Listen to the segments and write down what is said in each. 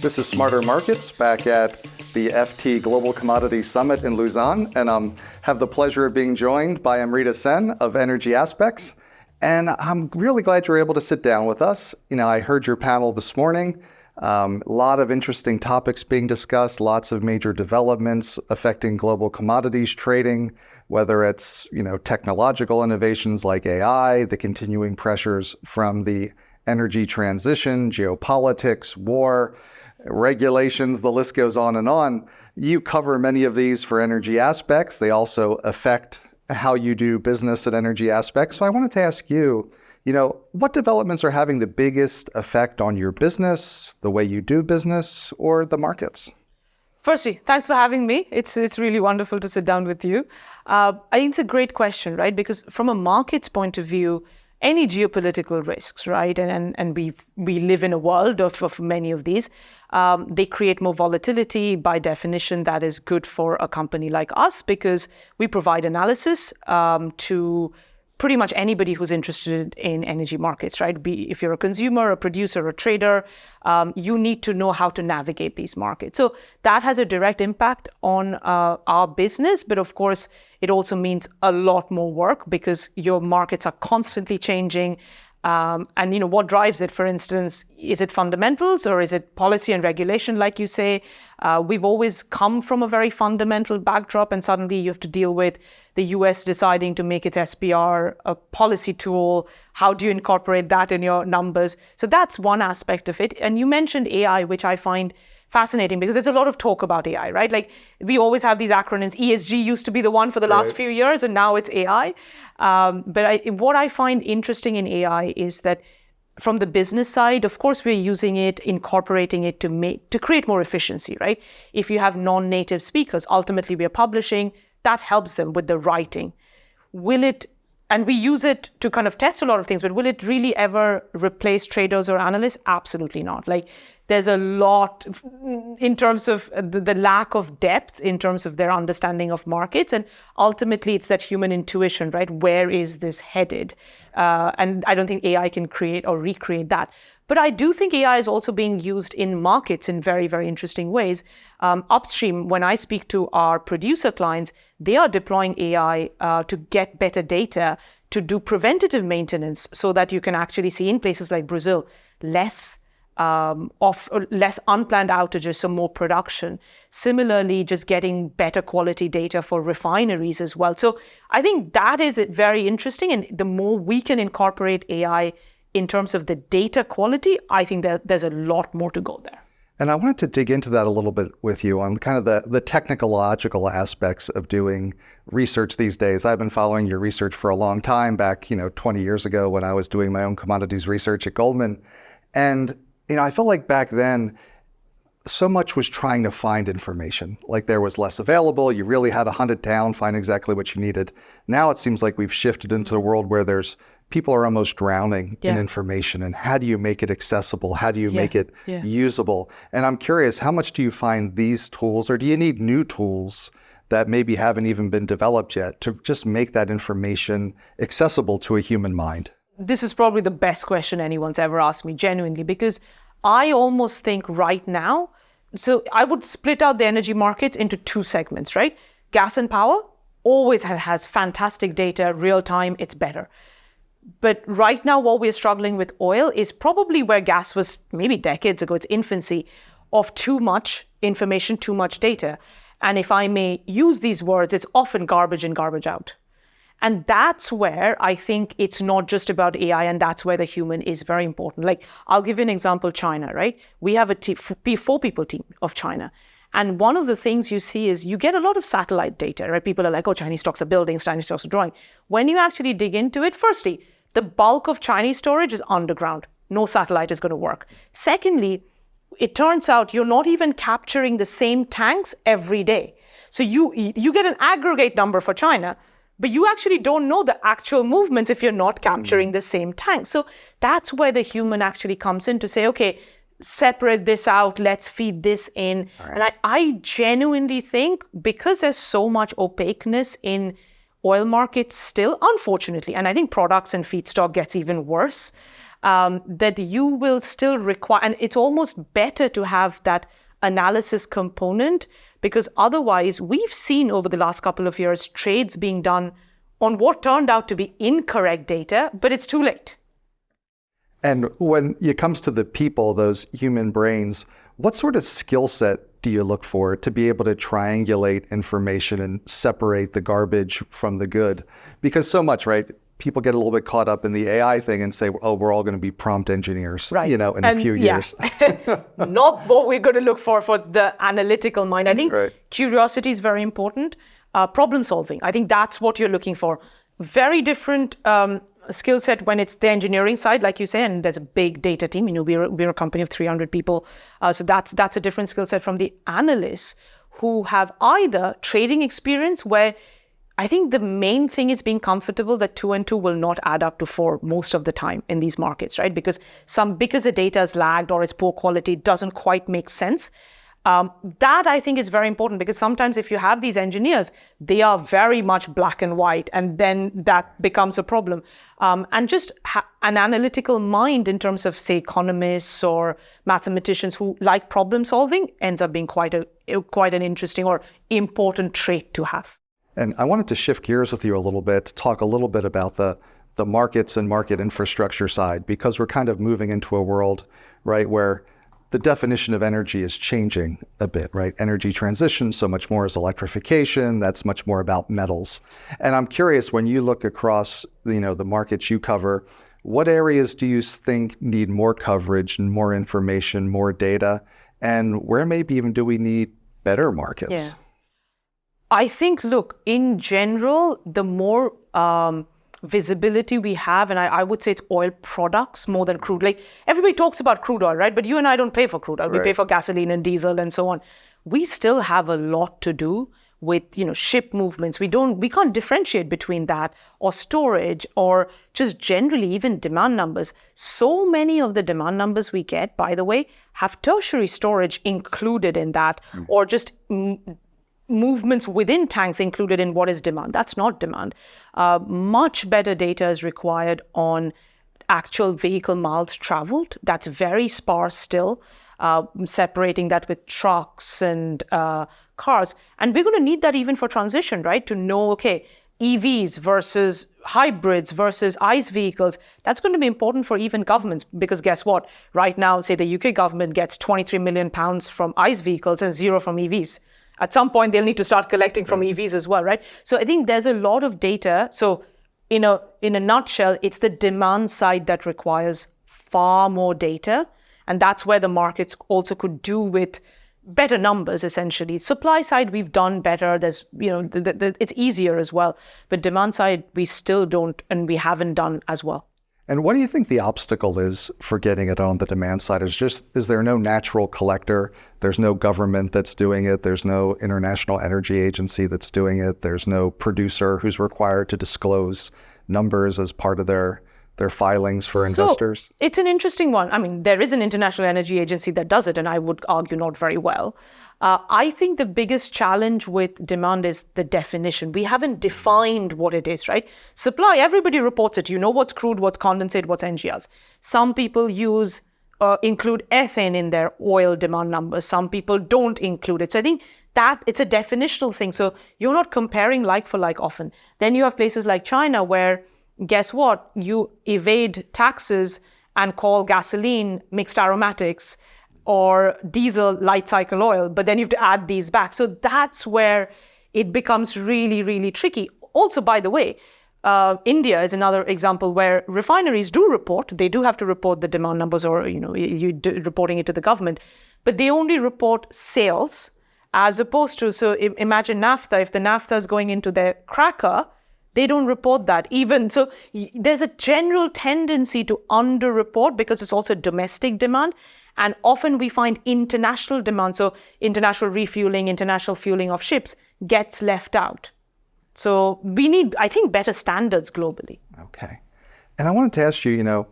This is Smarter Markets back at the FT Global Commodities Summit in Lausanne, and I have the pleasure of being joined by Amrita of Energy Aspects. And I'm really glad you're able to sit down with us. I heard your panel this morning. A lot of interesting topics being discussed, lots of major developments affecting global commodities trading, whether it's, technological innovations like AI, the continuing pressures from the energy transition, geopolitics, war, regulations, the list goes on and on. You cover many of these for Energy Aspects. They also affect how you do business at Energy Aspects. So I wanted to ask you, what developments are having the biggest effect on your business, the way you do business, or the markets? Firstly, thanks for having me. It's really wonderful to sit down with you. I think it's a great question, right? Because from a markets point of view, any geopolitical risks, right? And we live in a world of many of these. They create more volatility. By definition, that is good for a company like us because we provide analysis to pretty much anybody who's interested in energy markets, right? If you're a consumer, a producer, a trader, you need to know how to navigate these markets. So that has a direct impact on our business, but of course, it also means a lot more work because your markets are constantly changing. And what drives it, for instance, is it fundamentals or is it policy and regulation, like you say? We've always come from a very fundamental backdrop, and suddenly you have to deal with the US deciding to make its SPR a policy tool. How do you incorporate that in your numbers? So that's one aspect of it. And you mentioned AI, which I find fascinating because there's a lot of talk about AI, right? Like we always have these acronyms. ESG used to be the one for the last few years, and now it's AI. But what I find interesting in AI is that from the business side, of course, we're using it, incorporating it to create more efficiency, right? If you have non-native speakers, ultimately we are publishing, that helps them with the writing. And we use it to kind of test a lot of things, but will it really ever replace traders or analysts? Absolutely not. Like there's a lot in terms of the lack of depth in terms of their understanding of markets. And ultimately, it's that human intuition, right? Where is this headed? And I don't think AI can create or recreate that. But I do think AI is also being used in markets in very, very interesting ways. Upstream, when I speak to our producer clients, they are deploying AI to get better data to do preventative maintenance so that you can actually see in places like Brazil less unplanned outages, so more production. Similarly, just getting better quality data for refineries as well. So I think that is very interesting. And the more we can incorporate AI in terms of the data quality, I think that there's a lot more to go there. And I wanted to dig into that a little bit with you on kind of the technological aspects of doing research these days. I've been following your research for a long time, back 20 years ago when I was doing my own commodities research at Goldman. And I felt like back then, so much was trying to find information. Like there was less available. You really had to hunt it down, find exactly what you needed. Now it seems like we've shifted into a world where people are almost drowning in information. And how do you make it accessible? How do you make it usable? And I'm curious, how much do you find these tools, or do you need new tools that maybe haven't even been developed yet to just make that information accessible to a human mind? This is probably the best question anyone's ever asked me, genuinely, because I almost think right now, so I would split out the energy markets into two segments, right? Gas and power always has fantastic data, real time, it's better. But right now, what we're struggling with oil is probably where gas was maybe decades ago, its infancy, of too much information, too much data. And if I may use these words, it's often garbage in, garbage out. And that's where I think it's not just about AI, and that's where the human is very important. Like, I'll give you an example, China, right? We have a 4-people team of China. And one of the things you see is you get a lot of satellite data, right? People are like, oh, Chinese stocks are building, Chinese stocks are drawing. When you actually dig into it, firstly, the bulk of Chinese storage is underground. No satellite is going to work. Secondly, it turns out you're not even capturing the same tanks every day. So you get an aggregate number for China, but you actually don't know the actual movements if you're not capturing the same tank. So that's where the human actually comes in to say, okay, separate this out, let's feed this in. Right. And I genuinely think because there's so much opaqueness in oil markets still, unfortunately, and I think products and feedstock gets even worse, that you will still require, and it's almost better to have that analysis component, because otherwise we've seen over the last couple of years trades being done on what turned out to be incorrect data, but it's too late. And when it comes to the people, those human brains, what sort of skill set do you look for to be able to triangulate information and separate the garbage from the good? Because so much, right? People get a little bit caught up in the AI thing and say, oh, we're all going to be prompt engineers, right, in a few years. Not what we're going to look for the analytical mind. I think curiosity is very important. Problem solving, I think that's what you're looking for. Very different skill set when it's the engineering side, like you say, and there's a big data team. We're a company of 300 people. So that's a different skill set from the analysts who have either trading experience, where I think the main thing is being comfortable that 2 and 2 will not add up to 4 most of the time in these markets, right? Because the data is lagged or it's poor quality, it doesn't quite make sense. That I think is very important, because sometimes if you have these engineers, they are very much black and white, and then that becomes a problem. And just an analytical mind in terms of, say, economists or mathematicians who like problem solving ends up being quite an interesting or important trait to have. And I wanted to shift gears with you a little bit, talk a little bit about the markets and market infrastructure side, because we're kind of moving into a world, right, where the definition of energy is changing a bit, right? Energy transition, so much more is electrification. That's much more about metals. And I'm curious, when you look across, the markets you cover, what areas do you think need more coverage and more information, more data? And where maybe even do we need better markets? Yeah. I think, look, in general, the more visibility we have, and I would say it's oil products more than crude. Like, everybody talks about crude oil, right? But you and I don't pay for crude oil. Right. We pay for gasoline and diesel and so on. We still have a lot to do with, ship movements. We can't differentiate between that or storage or just generally even demand numbers. So many of the demand numbers we get, by the way, have tertiary storage included in that, or just movements within tanks included in what is demand. That's not demand. Much better data is required on actual vehicle miles traveled. That's very sparse still, separating that with trucks and cars. And we're going to need that even for transition, right? To know, okay, EVs versus hybrids versus ICE vehicles. That's going to be important for even governments, because guess what? Right now, say the UK government gets £23 million from ICE vehicles and 0 from EVs. At some point, they'll need to start collecting from EVs as well, right? So I think there's a lot of data. So in a nutshell, it's the demand side that requires far more data. And that's where the markets also could do with better numbers, essentially. Supply side, we've done better. There's, it's easier as well. But demand side, we still don't, and we haven't done as well. And what do you think the obstacle is for getting it on the demand side? Is there no natural collector? There's no government that's doing it. There's no International Energy Agency that's doing it. There's no producer who's required to disclose numbers as part of their filings for investors? So it's an interesting one. I mean, there is an International Energy Agency that does it, and I would argue not very well. I think the biggest challenge with demand is the definition. We haven't defined what it is, right? Supply, everybody reports it. You know what's crude, what's condensate, what's NGLs. Some people include ethane in their oil demand numbers. Some people don't include it. So I think that it's a definitional thing. So you're not comparing like for like often. Then you have places like China where, guess what? You evade taxes and call gasoline mixed aromatics or diesel light cycle oil, but then you have to add these back. So that's where it becomes really, really tricky. Also, by the way, India is another example where refineries do report. They do have to report the demand numbers, or reporting it to the government, but they only report sales as opposed to, so imagine naphtha. If the naphtha is going into their cracker, they don't report that even. So there's a general tendency to underreport because it's also domestic demand. And often we find international demand, so international refueling, international fueling of ships gets left out. So we need, I think, better standards globally. Okay. And I wanted to ask you,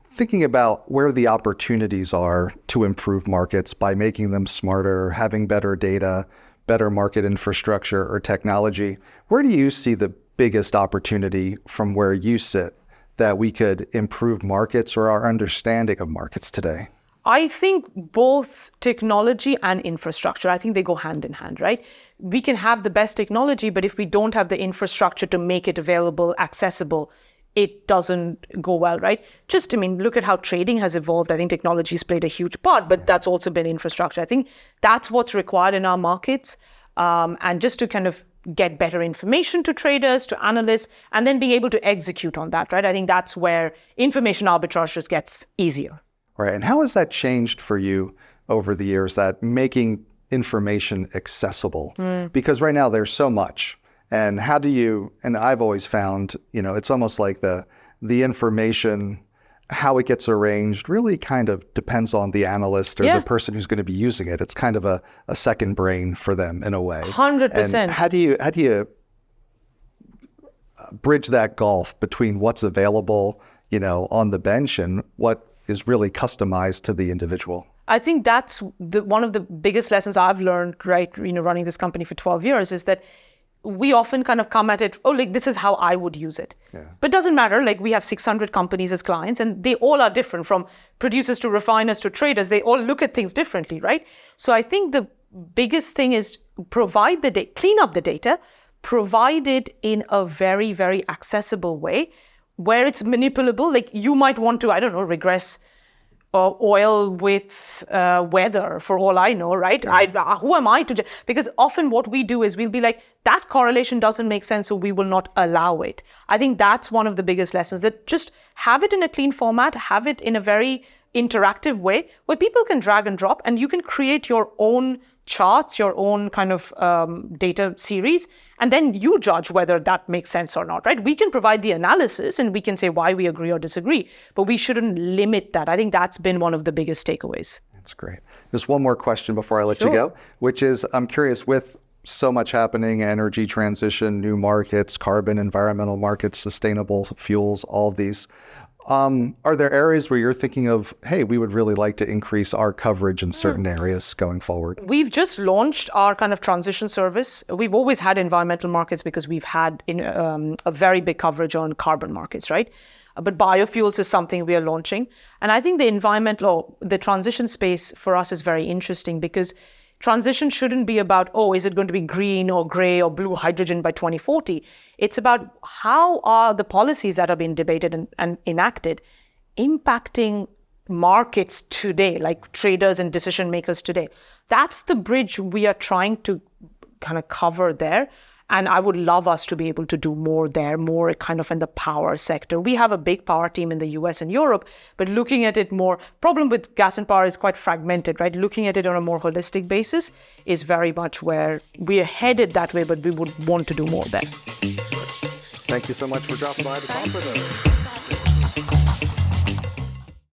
thinking about where the opportunities are to improve markets by making them smarter, having better data, better market infrastructure or technology, where do you see the biggest opportunity from where you sit that we could improve markets or our understanding of markets today? I think both technology and infrastructure, I think they go hand in hand, right? We can have the best technology, but if we don't have the infrastructure to make it available, accessible, it doesn't go well, right? Look at how trading has evolved. I think technology's played a huge part, but that's also been infrastructure. I think that's what's required in our markets. And just to kind of get better information to traders, to analysts, and then being able to execute on that, right? I think that's where information arbitrage just gets easier. Right. And how has that changed for you over the years, that making information accessible? Because right now there's so much. And how do you, and I've always found, it's almost like the information, how it gets arranged really kind of depends on the analyst or the person who's going to be using it. It's kind of a second brain for them in a way. 100%. And how do you bridge that gulf between what's available, on the bench and what is really customized to the individual? I think that's one of the biggest lessons I've learned, right, running this company for 12 years, is that we often kind of come at it, this is how I would use it. Yeah. But it doesn't matter, we have 600 companies as clients and they all are different, from producers to refiners to traders. They all look at things differently, right? So I think the biggest thing is provide the data, clean up the data, provide it in a very, very accessible way where it's manipulable. You might want to, regress oil with weather, for all I know, right? Yeah. Who am I to? Because often what we do is we'll be like, that correlation doesn't make sense, so we will not allow it. I think that's one of the biggest lessons, that just have it in a clean format, have it in a very interactive way where people can drag and drop and you can create your own charts, your own kind of data series, and then you judge whether that makes sense or not, right? We can provide the analysis and we can say why we agree or disagree, but we shouldn't limit that. I think that's been one of the biggest takeaways. That's great. Just one more question before I let you go, which is, I'm curious, with so much happening, energy transition, new markets, carbon, environmental markets, sustainable fuels, all of these, are there areas where you're thinking of, hey, we would really like to increase our coverage in certain areas going forward? We've just launched our kind of transition service. We've always had environmental markets because we've had a very big coverage on carbon markets, right? But biofuels is something we are launching. And I think the transition space for us is very interesting, because transition shouldn't be about, is it going to be green or gray or blue hydrogen by 2040? It's about how are the policies that are being debated and enacted impacting markets today, like traders and decision makers today. That's the bridge we are trying to kind of cover there. And I would love us to be able to do more there, more kind of in the power sector. We have a big power team in the US and Europe, but looking at it more, problem with gas and power is quite fragmented, right? Looking at it on a more holistic basis is very much where we are headed that way, but we would want to do more there. Thank you so much for dropping by to talk with us.